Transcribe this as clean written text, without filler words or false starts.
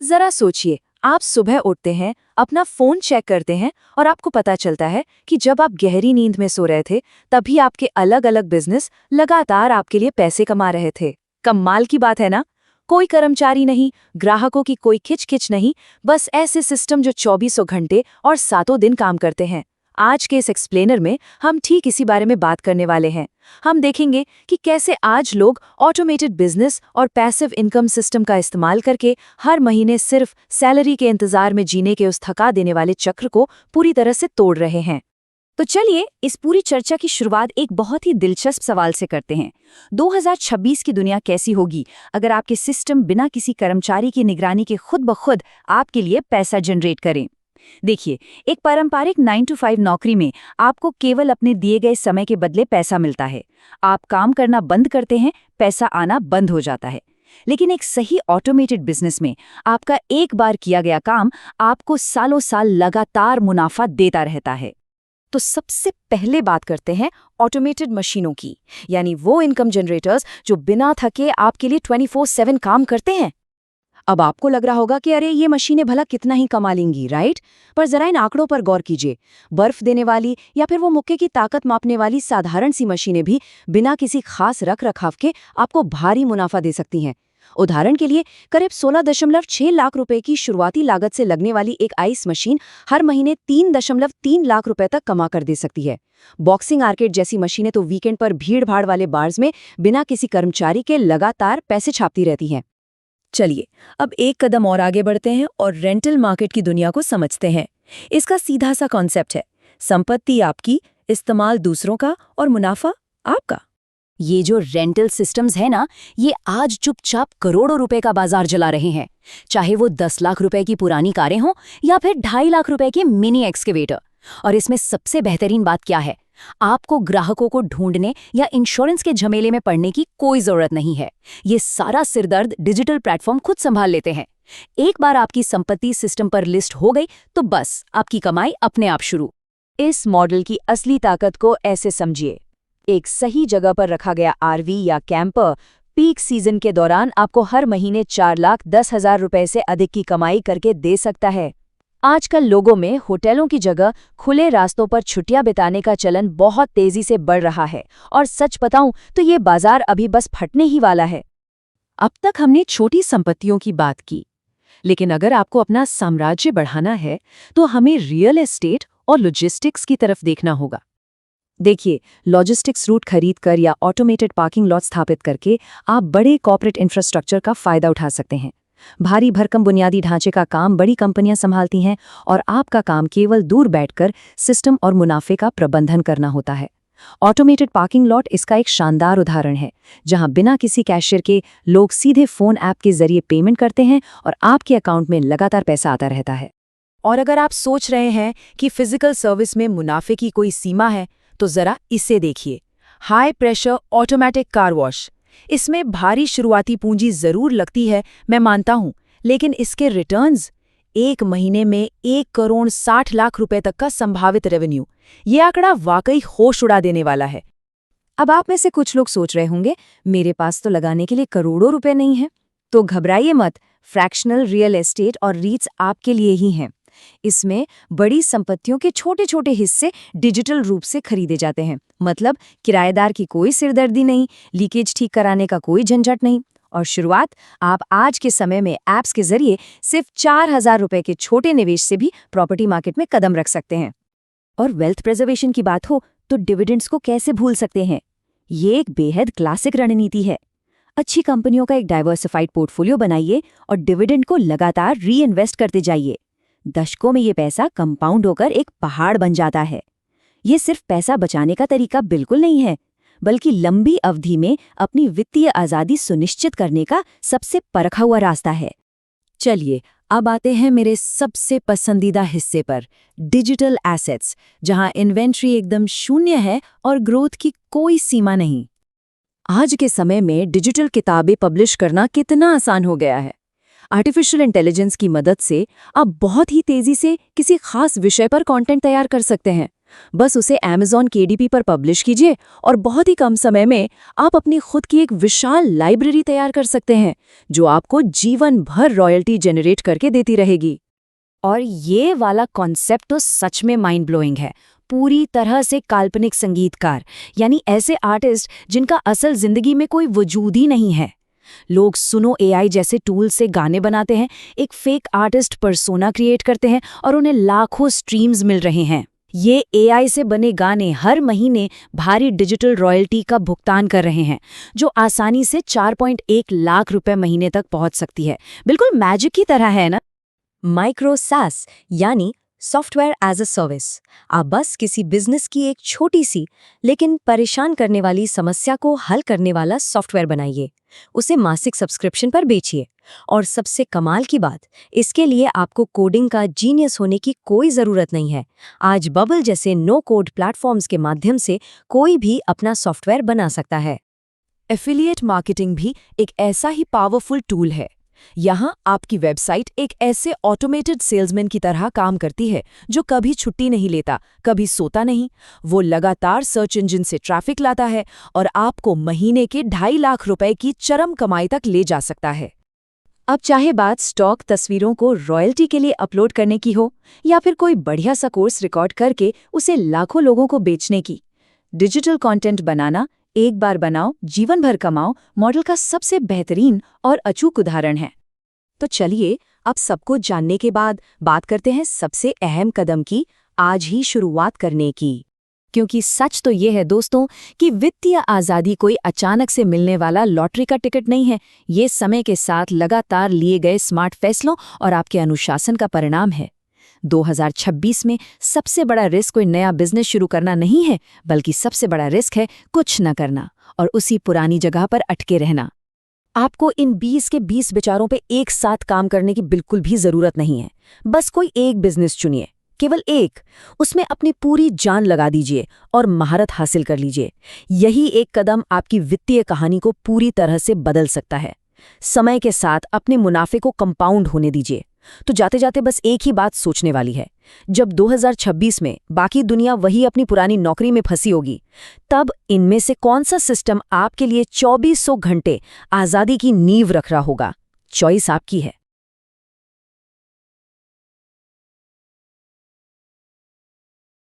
जरा सोचिए, आप सुबह उठते हैं, अपना फोन चेक करते हैं और आपको पता चलता है कि जब आप गहरी नींद में सो रहे थे तभी आपके अलग अलग बिजनेस लगातार आपके लिए पैसे कमा रहे थे। कमाल की बात है ना। कोई कर्मचारी नहीं, ग्राहकों की कोई खिचखिच नहीं, बस ऐसे सिस्टम जो 24 घंटे और सातों दिन काम करते हैं। आज के इस एक्सप्लेनर में हम ठीक इसी बारे में बात करने वाले हैं। हम देखेंगे कि कैसे आज लोग ऑटोमेटेड बिजनेस और पैसिव इनकम सिस्टम का इस्तेमाल करके हर महीने सिर्फ सैलरी के इंतजार में जीने के उस थका देने वाले चक्र को पूरी तरह से तोड़ रहे हैं। तो चलिए इस पूरी चर्चा की शुरुआत एक बहुत ही दिलचस्प सवाल से करते हैं। 2026 की दुनिया कैसी होगी अगर आपके सिस्टम बिना किसी कर्मचारी की निगरानी के खुद ब खुद आपके लिए पैसा जनरेट करें। देखिए, एक पारंपरिक 9 to 5 नौकरी में आपको केवल अपने दिए गए समय के बदले पैसा मिलता है। आप काम करना बंद करते हैं, पैसा आना बंद हो जाता है। लेकिन एक सही ऑटोमेटेड बिजनेस में आपका एक बार किया गया काम आपको सालों साल लगातार मुनाफा देता रहता है। तो सबसे पहले बात करते हैं ऑटोमेटेड मशीनों की, यानी वो इनकम जनरेटर्स जो बिना थके आपके लिए 24/7 काम करते हैं। अब आपको लग रहा होगा कि अरे ये मशीनें भला कितना ही कमा लेंगी, राइट? पर जरा इन आंकड़ों पर गौर कीजिए। बर्फ देने वाली या फिर वो मुक्के की ताकत मापने वाली साधारण सी मशीनें भी बिना किसी खास रख रखाव के आपको भारी मुनाफा दे सकती हैं। उदाहरण के लिए करीब 16.6 लाख रुपए की शुरुआती लागत से लगने वाली एक आइस मशीन हर महीने 3.3 लाख रुपए तक कमा कर दे सकती है। बॉक्सिंग आर्केड जैसी मशीनें तो वीकेंड पर भीड़-भाड़ वाले बार्स में बिना किसी कर्मचारी के लगातार पैसे छापती रहती हैं। चलिए, अब एक कदम और आगे बढ़ते हैं और रेंटल मार्केट की दुनिया को समझते हैं। इसका सीधा सा कॉन्सेप्ट है, संपत्ति आपकी, इस्तेमाल दूसरों का और मुनाफा आपका। ये जो रेंटल सिस्टम्स है ना, ये आज चुपचाप करोड़ों रुपए का बाजार जला रहे हैं। चाहे वो 10 लाख रुपए की पुरानी कारें हों या फिर 2.5 लाख रुपए के मिनी एक्सकेवेटर। और इसमें सबसे बेहतरीन बात क्या है, आपको ग्राहकों को ढूंढने या इंश्योरेंस के झमेले में पड़ने की कोई जरूरत नहीं है। ये सारा सिरदर्द डिजिटल प्लेटफॉर्म खुद संभाल लेते हैं। एक बार आपकी संपत्ति सिस्टम पर लिस्ट हो गई तो बस आपकी कमाई अपने आप शुरू। इस मॉडल की असली ताकत को ऐसे समझिए। एक सही जगह पर रखा गया आरवी या कैंपर पीक सीजन के दौरान आपको हर महीने 4,10,000 रुपए से अधिक की कमाई करके दे सकता है। आजकल लोगों में होटलों की जगह खुले रास्तों पर छुट्टियां बिताने का चलन बहुत तेजी से बढ़ रहा है और सच बताऊं तो ये बाजार अभी बस फटने ही वाला है। अब तक हमने छोटी संपत्तियों की बात की, लेकिन अगर आपको अपना साम्राज्य बढ़ाना है तो हमें रियल एस्टेट और लॉजिस्टिक्स की तरफ देखना होगा। देखिए, लॉजिस्टिक्स रूट खरीदकर या ऑटोमेटेड पार्किंग लॉट स्थापित करके आप बड़े कॉर्पोरेट इंफ्रास्ट्रक्चर का फायदा उठा सकते हैं। भारी भरकम बुनियादी ढांचे का काम बड़ी कंपनियां संभालती हैं और आपका काम केवल दूर बैठकर सिस्टम और मुनाफे का प्रबंधन करना होता है। ऑटोमेटेड पार्किंग लॉट इसका एक शानदार उदाहरण है, जहां बिना किसी कैशियर के लोग सीधे फोन ऐप के जरिए पेमेंट करते हैं और आपके अकाउंट में लगातार पैसा आता रहता है। और अगर आप सोच रहे हैं कि फिजिकल सर्विस में मुनाफे की कोई सीमा है, तो जरा इसे देखिए। High pressure automatic car wash. इसमें भारी शुरुआती पूंजी जरूर लगती है, मैं मानता हूं, लेकिन इसके रिटर्न्स एक महीने में 1,60,00,000 रुपए तक का संभावित रेवेन्यू। ये आंकड़ा वाकई होश उड़ा देने वाला है। अब आप में से कुछ लोग सोच रहे होंगे, मेरे पास तो लगाने के लिए करोड़ों रुपए नहीं है। तो घबराइए मत, फ्रैक्शनल रियल एस्टेट और रीट्स आपके लिए ही हैं। इसमें बड़ी संपत्तियों के छोटे छोटे हिस्से डिजिटल रूप से खरीदे जाते हैं। मतलब किराएदार की कोई सिरदर्दी नहीं, लीकेज ठीक कराने का कोई झंझट नहीं। और शुरुआत आप आज के समय में ऐप्स के जरिए सिर्फ 4,000 रुपए के छोटे निवेश से भी प्रॉपर्टी मार्केट में कदम रख सकते हैं। और वेल्थ प्रिजर्वेशन की बात हो तो डिविडेंड्स को कैसे भूल सकते हैं। ये एक बेहद क्लासिक रणनीति है। अच्छी कंपनियों का एक डाइवर्सिफाइड पोर्टफोलियो बनाइए और डिविडेंड को लगातार री इन्वेस्ट करते जाइए। दशकों में ये पैसा कंपाउंड होकर एक पहाड़ बन जाता है। ये सिर्फ पैसा बचाने का तरीका बिल्कुल नहीं है, बल्कि लंबी अवधि में अपनी वित्तीय आजादी सुनिश्चित करने का सबसे परखा हुआ रास्ता है। चलिए, अब आते हैं मेरे सबसे पसंदीदा हिस्से पर, डिजिटल एसेट्स, जहां इन्वेंट्री एकदम शून्य है और ग्रोथ की कोई सीमा नहीं। आज के समय में डिजिटल किताबें पब्लिश करना कितना आसान हो गया है। आर्टिफिशियल इंटेलिजेंस की मदद से आप बहुत ही तेजी से किसी खास विषय पर कंटेंट तैयार कर सकते हैं बस उसे Amazon KDP पर पब्लिश कीजिए और बहुत ही कम समय में आप अपनी खुद की एक विशाल लाइब्रेरी तैयार कर सकते हैं, जो आपको जीवन भर रॉयल्टी जनरेट करके देती रहेगी। और ये वाला कॉन्सेप्ट तो सच में माइंड ब्लोइंग है। पूरी तरह से काल्पनिक संगीतकार, यानी ऐसे आर्टिस्ट जिनका असल जिंदगी में कोई वजूद ही नहीं है। लोग सुनो AI जैसे टूल से गाने बनाते हैं, एक फेक आर्टिस्ट पर्सोना क्रिएट करते हैं और उन्हें लाखों स्ट्रीम्स मिल रहे हैं। ये AI से बने गाने हर महीने भारी डिजिटल रॉयल्टी का भुगतान कर रहे हैं, जो आसानी से 4.1 लाख रुपए महीने तक पहुंच सकती है। बिल्कुल मैजिक की तरह है ना। माइक्रो SaaS यानी सॉफ्टवेयर एज अ सर्विस। आप बस किसी बिजनेस की एक छोटी सी लेकिन परेशान करने वाली समस्या को हल करने वाला सॉफ्टवेयर बनाइए, उसे मासिक सब्सक्रिप्शन पर बेचिए। और सबसे कमाल की बात, इसके लिए आपको कोडिंग का जीनियस होने की कोई ज़रूरत नहीं है। आज बबल जैसे नो कोड प्लेटफॉर्म्स के माध्यम से कोई भी अपना सॉफ्टवेयर बना सकता है। एफिलिएट मार्केटिंग भी एक ऐसा ही पावरफुल टूल है। यहाँ आपकी वेबसाइट एक ऐसे ऑटोमेटेड सेल्समैन की तरह काम करती है, जो कभी छुट्टी नहीं लेता, कभी सोता नहीं। वो लगातार सर्च इंजन से ट्रैफिक लाता है और आपको महीने के 2.5 लाख रुपए की चरम कमाई तक ले जा सकता है। अब चाहे बात स्टॉक तस्वीरों को रॉयल्टी के लिए अपलोड करने की हो, या फिर कोई बढ़िया सा कोर्स रिकॉर्ड करके उसे लाखों लोगों को बेचने की, डिजिटल कंटेंट बनाना, एक बार बनाओ जीवन भर कमाओ मॉडल का सबसे बेहतरीन और अचूक उदाहरण है। तो चलिए, अब सब कुछ जानने के बाद बात करते हैं सबसे अहम कदम की, आज ही शुरुआत करने की। क्योंकि सच तो ये है दोस्तों कि वित्तीय आज़ादी कोई अचानक से मिलने वाला लॉटरी का टिकट नहीं है। ये समय के साथ लगातार लिए गए स्मार्ट फैसलों और आपके अनुशासन का परिणाम है। 2026 में सबसे बड़ा रिस्क कोई नया बिजनेस शुरू करना नहीं है, बल्कि सबसे बड़ा रिस्क है कुछ न करना और उसी पुरानी जगह पर अटके रहना। आपको इन 20 के 20 विचारों पे एक साथ काम करने की बिल्कुल भी जरूरत नहीं है। बस कोई एक बिजनेस चुनिए, केवल एक, उसमें अपनी पूरी जान लगा दीजिए और महारत हासिल कर लीजिए। यही एक कदम आपकी वित्तीय कहानी को पूरी तरह से बदल सकता है। समय के साथ अपने मुनाफे को कंपाउंड होने दीजिए। तो जाते जाते बस एक ही बात सोचने वाली है, जब 2026 में बाकी दुनिया वही अपनी पुरानी नौकरी में फंसी होगी, तब इनमें से कौन सा सिस्टम आपके लिए 2400 घंटे आज़ादी की नींव रख रहा होगा? चॉइस आपकी है।